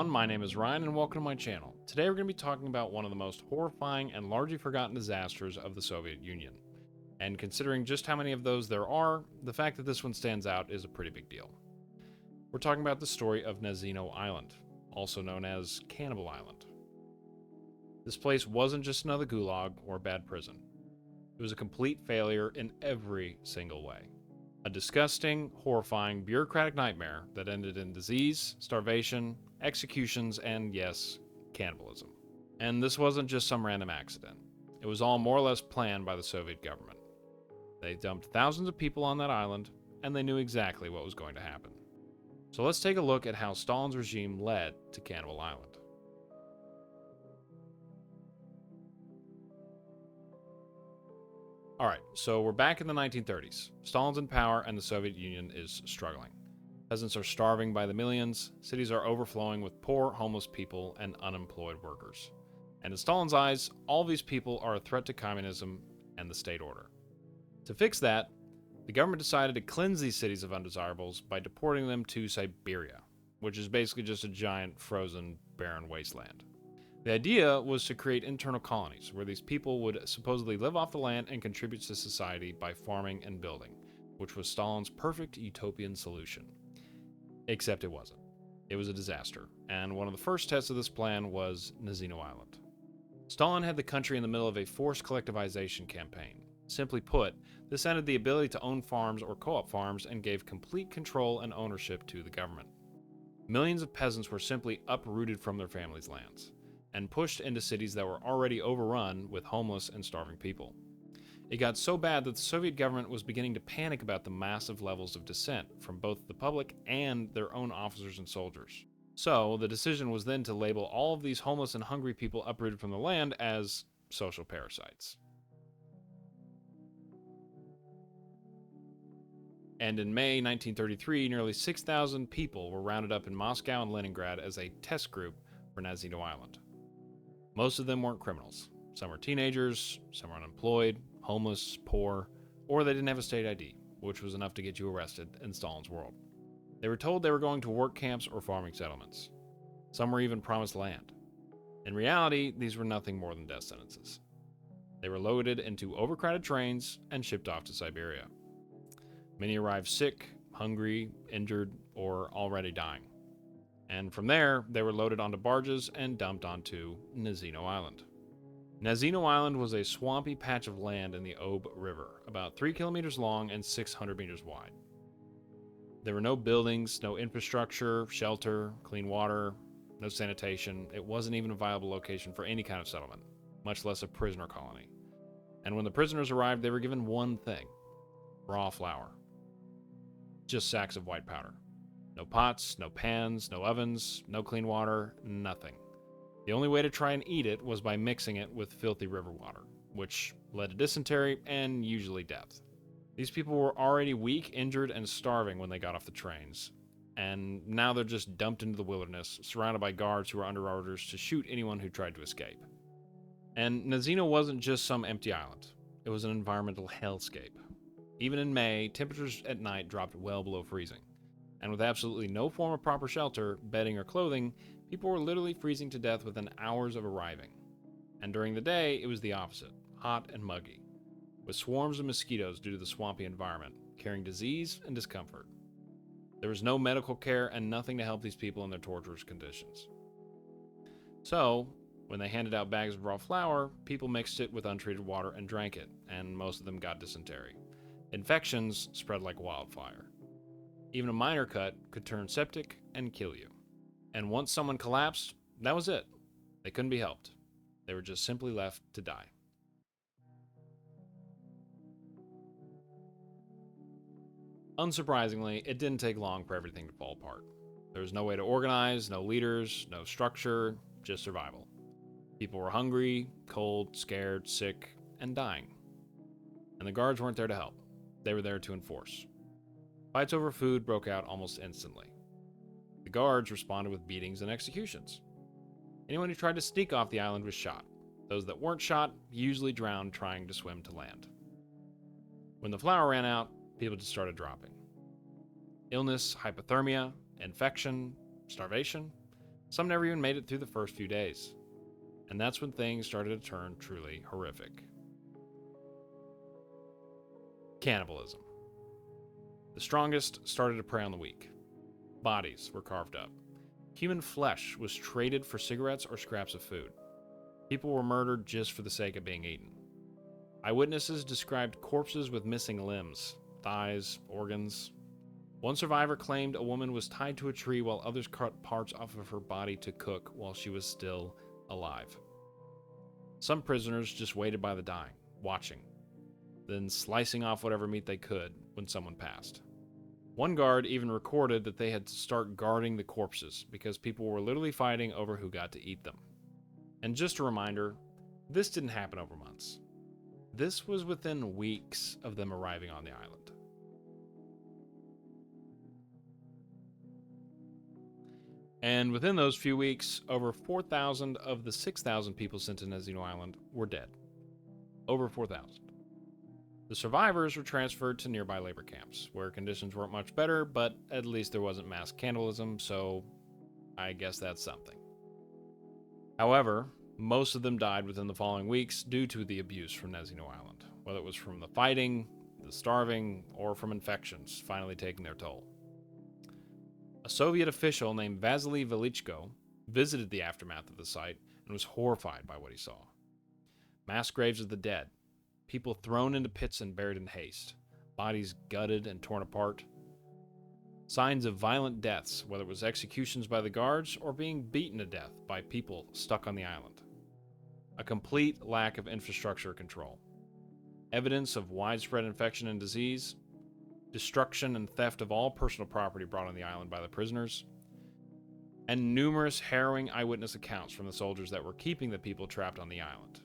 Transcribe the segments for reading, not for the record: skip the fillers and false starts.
everyone, my name is Ryan and welcome to my channel. Today we're going to be talking about one of the most horrifying and largely forgotten disasters of the Soviet Union. And considering just how many of those there are, the fact that this one stands out is a pretty big deal. We're talking about the story of Nazino Island, also known as Cannibal Island. This place wasn't just another gulag or bad prison. It was a complete failure in every single way. A disgusting, horrifying, bureaucratic nightmare that ended in disease, starvation, executions, and yes, cannibalism. And this wasn't just some random accident. It was all more or less planned by the Soviet government. They dumped thousands of people on that island, and they knew exactly what was going to happen. So let's take a look at how Stalin's regime led to Cannibal Island. Alright, so we're back in the 1930s. Stalin's in power and the Soviet Union is struggling. Peasants are starving by the millions, cities are overflowing with poor, homeless people and unemployed workers. And in Stalin's eyes, all these people are a threat to communism and the state order. To fix that, the government decided to cleanse these cities of undesirables by deporting them to Siberia, which is basically just a giant, frozen, barren wasteland. The idea was to create internal colonies where these people would supposedly live off the land and contribute to society by farming and building, which was Stalin's perfect utopian solution. Except it wasn't. It was a disaster, and one of the first tests of this plan was Nazino Island. Stalin had the country in the middle of a forced collectivization campaign. Simply put, this ended the ability to own farms or co-op farms and gave complete control and ownership to the government. Millions of peasants were simply uprooted from their families' lands and pushed into cities that were already overrun with homeless and starving people. It got so bad that the Soviet government was beginning to panic about the massive levels of dissent from both the public and their own officers and soldiers. So, the decision was then to label all of these homeless and hungry people uprooted from the land as social parasites. And in May 1933, nearly 6,000 people were rounded up in Moscow and Leningrad as a test group for Nazino Island. Most of them weren't criminals. Some were teenagers, some were unemployed, homeless, poor, or they didn't have a state ID, which was enough to get you arrested in Stalin's world. They were told they were going to work camps or farming settlements. Some were even promised land. In reality, these were nothing more than death sentences. They were loaded into overcrowded trains and shipped off to Siberia. Many arrived sick, hungry, injured, or already dying. And from there, they were loaded onto barges and dumped onto Nazino Island. Nazino Island was a swampy patch of land in the Ob River, about 3 kilometers long and 600 meters wide. There were no buildings, no infrastructure, shelter, clean water, no sanitation. It wasn't even a viable location for any kind of settlement, much less a prisoner colony. And when the prisoners arrived, they were given one thing: raw flour. Just sacks of white powder. No pots, no pans, no ovens, no clean water, nothing. The only way to try and eat it was by mixing it with filthy river water, which led to dysentery and usually death. These people were already weak, injured, and starving when they got off the trains, and now they're just dumped into the wilderness, surrounded by guards who were under orders to shoot anyone who tried to escape. And Nazino wasn't just some empty island. It was an environmental hellscape. Even in May, temperatures at night dropped well below freezing. And with absolutely no form of proper shelter, bedding, or clothing, people were literally freezing to death within hours of arriving. And during the day, it was the opposite, hot and muggy, with swarms of mosquitoes due to the swampy environment, carrying disease and discomfort. There was no medical care and nothing to help these people in their torturous conditions. So, when they handed out bags of raw flour, people mixed it with untreated water and drank it, and most of them got dysentery. Infections spread like wildfire. Even a minor cut could turn septic and kill you. And once someone collapsed, that was it. They couldn't be helped. They were just simply left to die. Unsurprisingly, it didn't take long for everything to fall apart. There was no way to organize, no leaders, no structure, just survival. People were hungry, cold, scared, sick, and dying. And the guards weren't there to help. They were there to enforce. Fights over food broke out almost instantly. The guards responded with beatings and executions. Anyone who tried to sneak off the island was shot. Those that weren't shot usually drowned trying to swim to land. When the flour ran out, people just started dropping. Illness, hypothermia, infection, starvation. Some never even made it through the first few days. And that's when things started to turn truly horrific. Cannibalism. The strongest started to prey on the weak. Bodies were carved up. Human flesh was traded for cigarettes or scraps of food. People were murdered just for the sake of being eaten. Eyewitnesses described corpses with missing limbs, thighs, organs. One survivor claimed a woman was tied to a tree while others cut parts off of her body to cook while she was still alive. Some prisoners just waited by the dying, watching, then slicing off whatever meat they could when someone passed. One guard even recorded that they had to start guarding the corpses because people were literally fighting over who got to eat them. And just a reminder, this didn't happen over months. This was within weeks of them arriving on the island. And within those few weeks, over 4,000 of the 6,000 people sent to Nazino Island were dead. Over 4,000. The survivors were transferred to nearby labor camps, where conditions weren't much better, but at least there wasn't mass cannibalism, so I guess that's something. However, most of them died within the following weeks due to the abuse from Nazino Island, whether it was from the fighting, the starving, or from infections finally taking their toll. A Soviet official named Vasily Velichko visited the aftermath of the site and was horrified by what he saw. Mass graves of the dead, people thrown into pits and buried in haste, bodies gutted and torn apart. Signs of violent deaths, whether it was executions by the guards or being beaten to death by people stuck on the island. A complete lack of infrastructure control. Evidence of widespread infection and disease. Destruction and theft of all personal property brought on the island by the prisoners. And numerous harrowing eyewitness accounts from the soldiers that were keeping the people trapped on the island,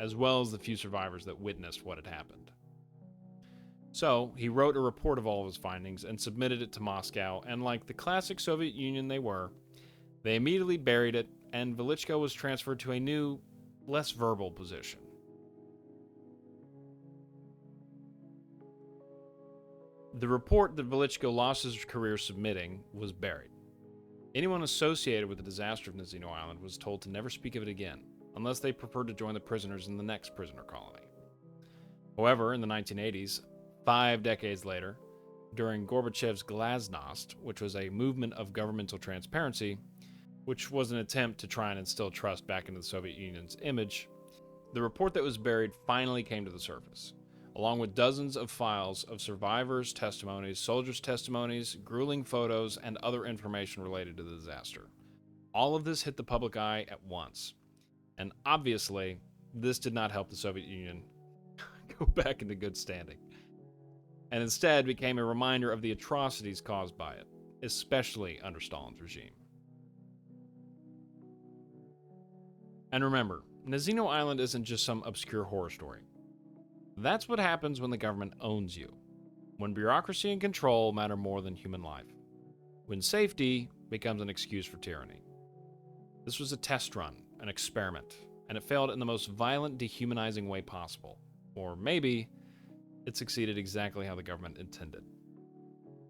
as well as the few survivors that witnessed what had happened. So, he wrote a report of all of his findings and submitted it to Moscow, and like the classic Soviet Union they immediately buried it, and Velichko was transferred to a new, less verbal position. The report that Velichko lost his career submitting was buried. Anyone associated with the disaster of Nazino Island was told to never speak of it again, unless they preferred to join the prisoners in the next prisoner colony. However, in the 1980s, 5 decades later, during Gorbachev's Glasnost, which was a movement of governmental transparency, which was an attempt to try and instill trust back into the Soviet Union's image, the report that was buried finally came to the surface, along with dozens of files of survivors' testimonies, soldiers' testimonies, grueling photos, and other information related to the disaster. All of this hit the public eye at once. And obviously, this did not help the Soviet Union go back into good standing, and instead became a reminder of the atrocities caused by it, especially under Stalin's regime. And remember, Nazino Island isn't just some obscure horror story. That's what happens when the government owns you, when bureaucracy and control matter more than human life, when safety becomes an excuse for tyranny. This was a test run, an experiment, and it failed in the most violent, dehumanizing way possible. Or maybe it succeeded exactly how the government intended.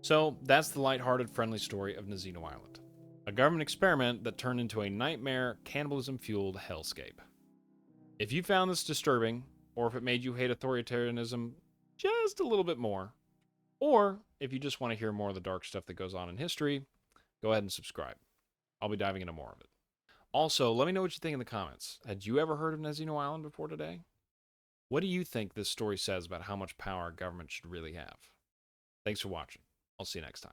So that's the lighthearted, friendly story of Nazino Island, a government experiment that turned into a nightmare, cannibalism-fueled hellscape. If you found this disturbing, or if it made you hate authoritarianism just a little bit more, or if you just want to hear more of the dark stuff that goes on in history, go ahead and subscribe. I'll be diving into more of it. Also, let me know what you think in the comments. Had you ever heard of Nazino Island before today? What do you think this story says about how much power government should really have? Thanks for watching. I'll see you next time.